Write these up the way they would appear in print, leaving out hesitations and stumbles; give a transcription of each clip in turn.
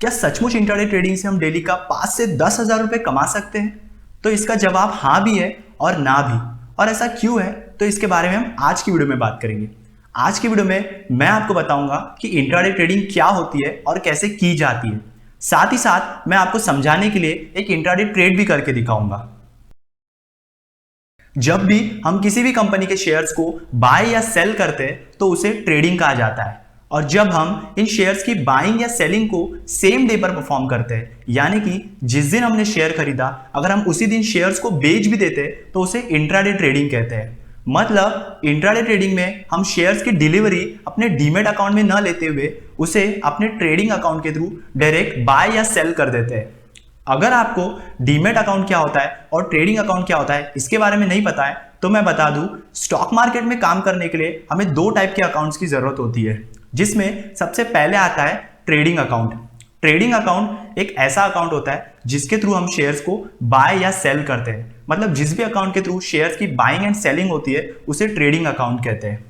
क्या सचमुच intraday trading से हम डेली का 5 से 10,000 रुपए कमा सकते हैं? तो इसका जवाब हाँ भी है और ना भी। और ऐसा क्यों है, तो इसके बारे में हम आज की वीडियो में बात करेंगे। आज की वीडियो में मैं आपको बताऊंगा कि इंट्राडे ट्रेडिंग क्या होती है और कैसे की जाती है। साथ ही साथ मैं आपको समझाने के लिए एक इंट्राडे ट्रेड भी करके दिखाऊंगा। जब भी हम किसी भी कंपनी के शेयर्स को बाय या सेल करते हैं तो उसे ट्रेडिंग कहा जाता है। और जब हम इन शेयर्स की बाइंग या सेलिंग को सेम डे पर परफॉर्म करते हैं, यानी कि जिस दिन हमने शेयर खरीदा अगर हम उसी दिन शेयर्स को बेच भी देते हैं तो उसे इंट्राडे ट्रेडिंग कहते हैं। मतलब इंट्राडे ट्रेडिंग में हम शेयर्स की डिलीवरी अपने डीमेट अकाउंट में न लेते हुए उसे अपने ट्रेडिंग अकाउंट के थ्रू डायरेक्ट बाय या सेल कर देते हैं। अगर आपको डीमेट अकाउंट क्या होता है और ट्रेडिंग अकाउंट क्या होता है इसके बारे में नहीं पता है तो मैं बता दूं, स्टॉक मार्केट में काम करने के लिए हमें दो टाइप के अकाउंट्स की जरूरत होती है, जिसमें सबसे पहले आता है ट्रेडिंग अकाउंट। ट्रेडिंग अकाउंट एक ऐसा अकाउंट होता है जिसके थ्रू हम शेयर्स को बाय या सेल करते हैं। मतलब जिस भी अकाउंट के थ्रू शेयर्स की बाइंग एंड सेलिंग होती है उसे ट्रेडिंग अकाउंट कहते हैं।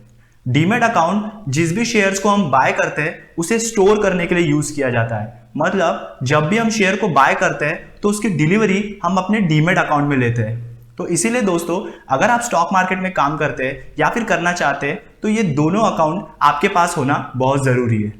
डीमेट अकाउंट जिस भी शेयर्स को हम बाय करते हैं उसे स्टोर करने के लिए यूज किया जाता है। मतलब जब भी हम शेयर को बाय करते हैं तो उसकी डिलीवरी हम अपने डीमेट अकाउंट में लेते हैं। तो इसीलिए दोस्तों, अगर आप स्टॉक मार्केट में काम करते हैं या फिर करना चाहते हैं तो ये दोनों अकाउंट आपके पास होना बहुत जरूरी है।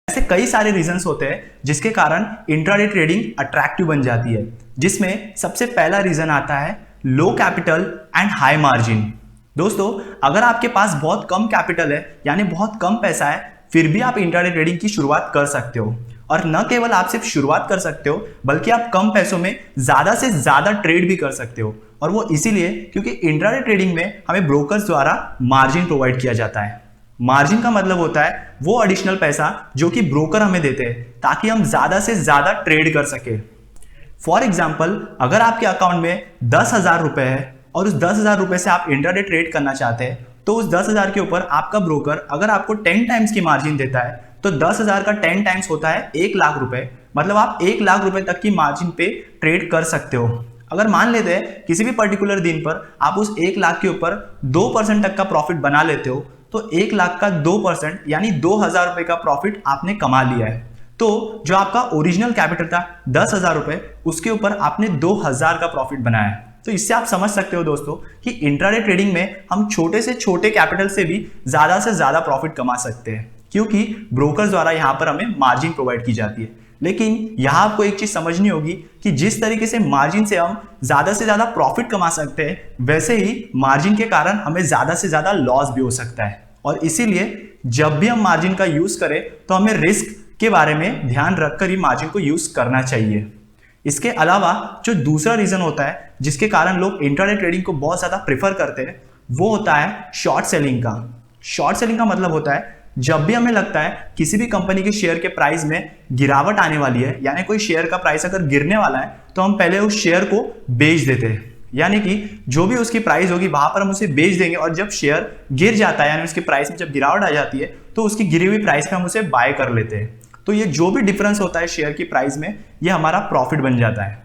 ऐसे कई सारे रीजंस होते हैं जिसके कारण इंट्राडे ट्रेडिंग अट्रैक्टिव बन जाती है, जिसमें सबसे पहला रीजन आता है लो कैपिटल एंड हाई मार्जिन। दोस्तों, अगर आपके पास बहुत कम कैपिटल है यानी बहुत कम पैसा है, फिर भी आप इंट्राडे ट्रेडिंग की शुरुआत कर सकते हो। और न केवल आप सिर्फ शुरुआत कर सकते हो बल्कि आप कम पैसों में ज्यादा से ज्यादा ट्रेड भी कर सकते हो। और वो इसीलिए क्योंकि इंट्राडे ट्रेडिंग में हमें ब्रोकर्स द्वारा मार्जिन प्रोवाइड किया जाता है। मार्जिन का मतलब होता है वो एडिशनल पैसा जो कि ब्रोकर हमें देते हैं ताकि हम ज्यादा से ज्यादा ट्रेड कर सके। फॉर एग्जाम्पल, अगर आपके अकाउंट में 10,000 रुपए है और उस 10,000 रुपए से आप इंट्राडे ट्रेड करना चाहते हैं तो उस 10,000 के ऊपर आपका ब्रोकर अगर आपको 10 टाइम्स की मार्जिन देता है तो 10,000 का 10 टाइम्स होता है 1 लाख रुपए। मतलब आप 1 लाख रुपए तक की मार्जिन पे ट्रेड कर सकते हो। अगर मान लेते हैं किसी भी पर्टिकुलर दिन पर आप उस 1 लाख के ऊपर 2% तक का प्रॉफिट बना लेते हो तो 1 लाख का 2% यानी 2,000 रुपए का प्रॉफिट आपने कमा लिया है। तो जो आपका ओरिजिनल कैपिटल था 10,000 रुपए, उसके ऊपर आपने 2,000 का प्रॉफिट बनाया है। तो इससे आप समझ सकते हो दोस्तों कि इंट्राडे ट्रेडिंग में हम छोटे से छोटे कैपिटल से भी ज्यादा से ज्यादा प्रॉफिट कमा सकते हैं, क्योंकि ब्रोकर्स द्वारा यहां पर हमें मार्जिन प्रोवाइड की जाती है। लेकिन यहां आपको एक चीज समझनी होगी कि जिस तरीके से मार्जिन से हम ज्यादा से ज्यादा प्रॉफिट कमा सकते हैं, वैसे ही मार्जिन के कारण हमें ज्यादा से ज्यादा लॉस भी हो सकता है। और इसीलिए जब भी हम मार्जिन का यूज करें तो हमें रिस्क के बारे में ध्यान रखकर ही मार्जिन को यूज करना चाहिए। इसके अलावा जो दूसरा रीजन होता है जिसके कारण लोग इंट्राडे ट्रेडिंग को बहुत ज्यादा प्रेफर करते हैं वो होता है शॉर्ट सेलिंग का। शॉर्ट सेलिंग का मतलब होता है जब भी हमें लगता है किसी भी कंपनी के शेयर के प्राइस में गिरावट आने वाली है, यानी कोई शेयर का प्राइस अगर गिरने वाला है तो हम पहले उस शेयर को बेच देते हैं। यानी कि जो भी उसकी प्राइस होगी वहां पर हम उसे बेच देंगे और जब शेयर गिर जाता है यानी उसकी प्राइस में जब गिरावट आ जाती है तो उसकी गिरी हुई प्राइस पे हम उसे बाय कर लेते हैं। तो ये जो भी डिफरेंस होता है शेयर की प्राइस में, ये हमारा प्रॉफिट बन जाता है।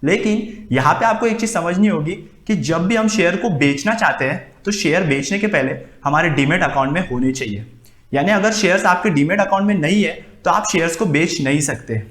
लेकिन यहां पे आपको एक चीज समझनी होगी कि जब भी हम शेयर को बेचना चाहते हैं तो शेयर बेचने के पहले हमारे डीमेट अकाउंट में होने चाहिए। यानी अगर शेयर्स आपके डीमेट अकाउंट में नहीं है तो आप शेयर्स को बेच नहीं सकते।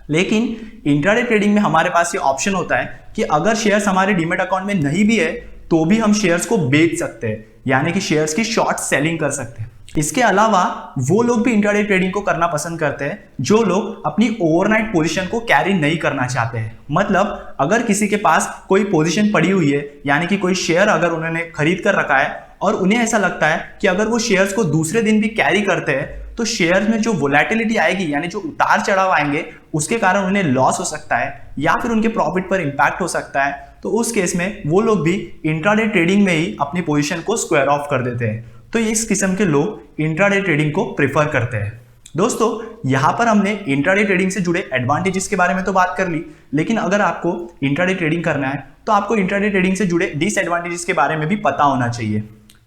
लेकिन इंट्राडे ट्रेडिंग में हमारे पास ये ऑप्शन होता है कि अगर शेयर्स हमारे डीमेट अकाउंट में नहीं भी है तो भी हम शेयर्स को बेच सकते हैं, यानी कि शेयर्स की शॉर्ट सेलिंग कर सकते हैं। इसके अलावा वो लोग भी इंट्राडे ट्रेडिंग को करना पसंद करते हैं जो लोग अपनी ओवरनाइट पोजीशन को कैरी नहीं करना चाहते हैं। मतलब अगर किसी के पास कोई पोजीशन पड़ी हुई है, यानी कि कोई शेयर अगर उन्होंने खरीद कर रखा है और उन्हें ऐसा लगता है कि अगर वो शेयर्स को दूसरे दिन भी कैरी करते हैं तो शेयर में जो वोलेटिलिटी आएगी यानी जो उतार चढ़ाव आएंगे उसके कारण उन्हें लॉस हो सकता है या फिर उनके प्रॉफिट पर इंपैक्ट हो सकता है। तो उस केस में वो लोग भी इंट्राडे ट्रेडिंग में ही अपनी पोजीशन को स्क्वायर ऑफ कर देते हैं। तो इस किस्म के लोग इंट्राडे ट्रेडिंग को प्रेफर करते हैं। दोस्तों, यहां पर हमने इंट्राडे ट्रेडिंग से जुड़े एडवांटेजेस के बारे में तो बात कर ली, लेकिन अगर आपको इंट्राडे ट्रेडिंग करना है तो आपको इंट्राडे ट्रेडिंग से जुड़े डिसएडवांटेजेस के बारे में भी पता होना चाहिए।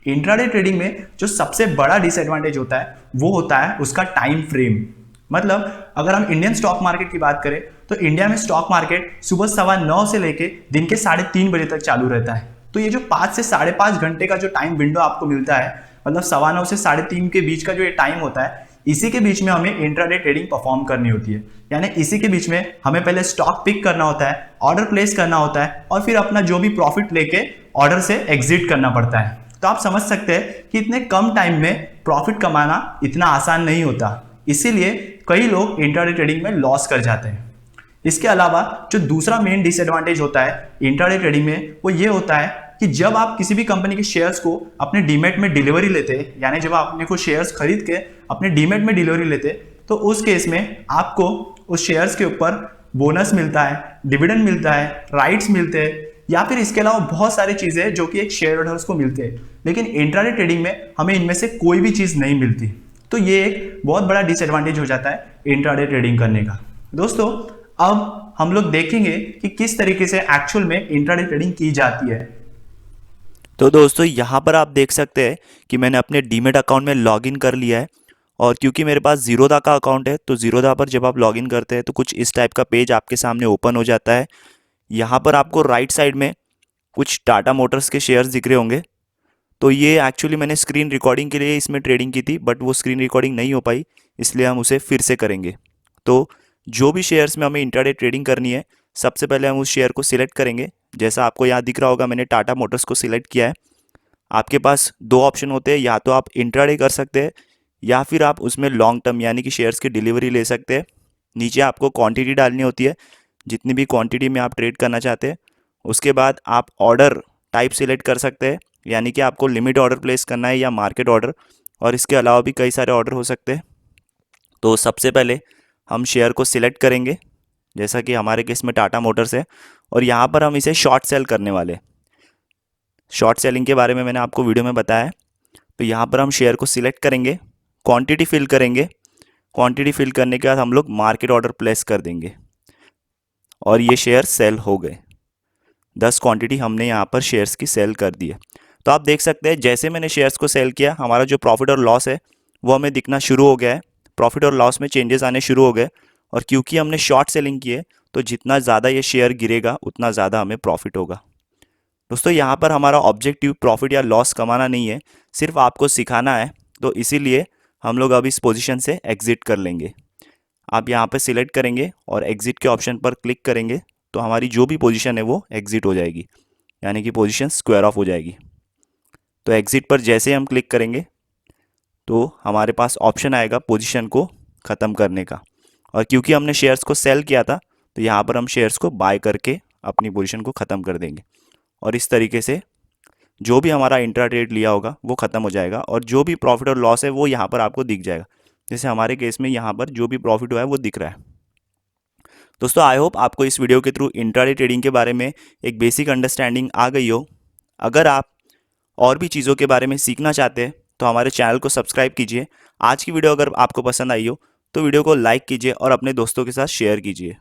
इंट्राडे ट्रेडिंग में जो सबसे बड़ा डिसएडवांटेज होता है वो होता है उसका टाइम फ्रेम। मतलब अगर हम इंडियन स्टॉक मार्केट की बात करें तो इंडिया में स्टॉक मार्केट सुबह 9:15 से लेके दिन के 3:30 बजे तक चालू रहता है। तो ये जो 5 से 5.5 घंटे का जो टाइम विंडो आपको मिलता है, मतलब 9:15 से 3:30 के बीच का जो ये टाइम होता है, इसी के बीच में हमें इंट्राडे ट्रेडिंग परफॉर्म करनी होती है। यानी इसी के बीच में हमें पहले स्टॉक पिक करना होता है, ऑर्डर प्लेस करना होता है और फिर अपना जो भी प्रॉफिट लेके ऑर्डर से एग्जिट करना पड़ता है। तो आप समझ सकते हैं कि इतने कम टाइम में प्रॉफिट कमाना इतना आसान नहीं होता, इसीलिए कई लोग इंट्राडे ट्रेडिंग में लॉस कर जाते हैं। इसके अलावा जो दूसरा मेन डिसएडवांटेज होता है इंट्राडे ट्रेडिंग में, वो ये होता है कि जब आप किसी भी कंपनी के शेयर्स को अपने डीमेट में डिलीवरी लेते हैं, यानी जब आप अपने को शेयर्स खरीद के अपने डीमेट में डिलीवरी लेते, तो उस केस में आपको उस शेयर्स के ऊपर बोनस मिलता है, डिविडेंड मिलता है, राइट्स मिलते हैं, या फिर इसके अलावा बहुत सारी चीजें जो कि एक शेयर होल्डर्स को मिलते हैं। लेकिन इंट्राडे ट्रेडिंग में हमें इनमें से कोई भी चीज नहीं मिलती। तो ये एक बहुत बड़ा डिसएडवांटेज हो जाता है इंट्राडे ट्रेडिंग करने का। दोस्तों, अब हम लोग देखेंगे कि किस तरीके से एक्चुअल में इंट्राडे ट्रेडिंग की जाती है। तो दोस्तों यहाँ पर आप देख सकते हैं कि मैंने अपने डीमेट अकाउंट में लॉगिन कर लिया है, और क्योंकि मेरे पास ज़ीरोधा का अकाउंट है तो ज़ीरोधा पर जब आप लॉगिन करते हैं तो कुछ इस टाइप का पेज आपके सामने ओपन हो जाता है। यहाँ पर आपको राइट साइड में कुछ टाटा मोटर्स के शेयर्स दिख रहे होंगे। तो ये एक्चुअली मैंने स्क्रीन रिकॉर्डिंग के लिए इसमें ट्रेडिंग की थी, बट वो स्क्रीन रिकॉर्डिंग नहीं हो पाई, इसलिए हम उसे फिर से करेंगे। तो जो भी शेयर्स में हमें इंट्राडे ट्रेडिंग करनी है, सबसे पहले हम उस शेयर को सिलेक्ट करेंगे। जैसा आपको यहाँ दिख रहा होगा, मैंने टाटा मोटर्स को सिलेक्ट किया है। आपके पास दो ऑप्शन होते हैं, या तो आप इंट्राडे कर सकते हैं या फिर आप उसमें लॉन्ग टर्म यानी कि शेयर्स की डिलीवरी ले सकते हैं। नीचे आपको क्वांटिटी डालनी होती है, जितनी भी क्वांटिटी में आप ट्रेड करना चाहते हैं। उसके बाद आप ऑर्डर टाइप सिलेक्ट कर सकते हैं, यानी कि आपको लिमिट ऑर्डर प्लेस करना है या मार्केट ऑर्डर, और इसके अलावा भी कई सारे ऑर्डर हो सकते हैं। तो सबसे पहले हम शेयर को सिलेक्ट करेंगे, जैसा कि हमारे केस में टाटा मोटर्स है, और यहाँ पर हम इसे शॉर्ट सेल करने वाले। शॉर्ट सेलिंग के बारे में मैंने आपको वीडियो में बताया है। तो यहाँ पर हम शेयर को सिलेक्ट करेंगे, क्वांटिटी फिल करेंगे। क्वांटिटी फिल करने के बाद हम लोग मार्केट ऑर्डर प्लेस कर देंगे, और ये शेयर सेल हो गए। 10 क्वांटिटी हमने यहाँ पर शेयर्स की सेल कर दी है। तो आप देख सकते हैं जैसे मैंने शेयर्स को सेल किया, हमारा जो प्रॉफिट और लॉस है वो हमें दिखना शुरू हो गया है। प्रॉफिट और लॉस में चेंजेस आने शुरू हो गए, और क्योंकि हमने शॉर्ट सेलिंग की है तो जितना ज़्यादा ये शेयर गिरेगा उतना ज़्यादा हमें प्रॉफिट होगा। दोस्तों, यहाँ पर हमारा ऑब्जेक्टिव प्रॉफिट या लॉस कमाना नहीं है, सिर्फ आपको सिखाना है। तो इसीलिए हम लोग अब इस पोजीशन से एग्जिट कर लेंगे। आप यहाँ पे सिलेक्ट करेंगे और एग्जिट के ऑप्शन पर क्लिक करेंगे, तो हमारी जो भी पोजीशन है वो एग्जिट हो जाएगी, यानी कि पोजीशन स्क्वायर ऑफ हो जाएगी। तो एग्जिट पर जैसे ही हम क्लिक करेंगे तो हमारे पास ऑप्शन आएगा पोजीशन को ख़त्म करने का, और क्योंकि हमने शेयर्स को सेल किया था तो यहाँ पर हम शेयर्स को बाय करके अपनी पोजीशन को ख़त्म कर देंगे। और इस तरीके से जो भी हमारा इंट्रा ट्रेड लिया होगा वो ख़त्म हो जाएगा, और जो भी प्रॉफिट और लॉस है वो यहाँ पर आपको दिख जाएगा। जैसे हमारे केस में यहाँ पर जो भी प्रॉफिट हुआ है वो दिख रहा है। दोस्तों, आई होप आपको इस वीडियो के थ्रू इंट्राडे ट्रेडिंग के बारे में एक बेसिक अंडरस्टैंडिंग आ गई हो। अगर आप और भी चीज़ों के बारे में सीखना चाहते हैं तो हमारे चैनल को सब्सक्राइब कीजिए। आज की वीडियो अगर आपको पसंद आई हो तो वीडियो को लाइक कीजिए और अपने दोस्तों के साथ शेयर कीजिए।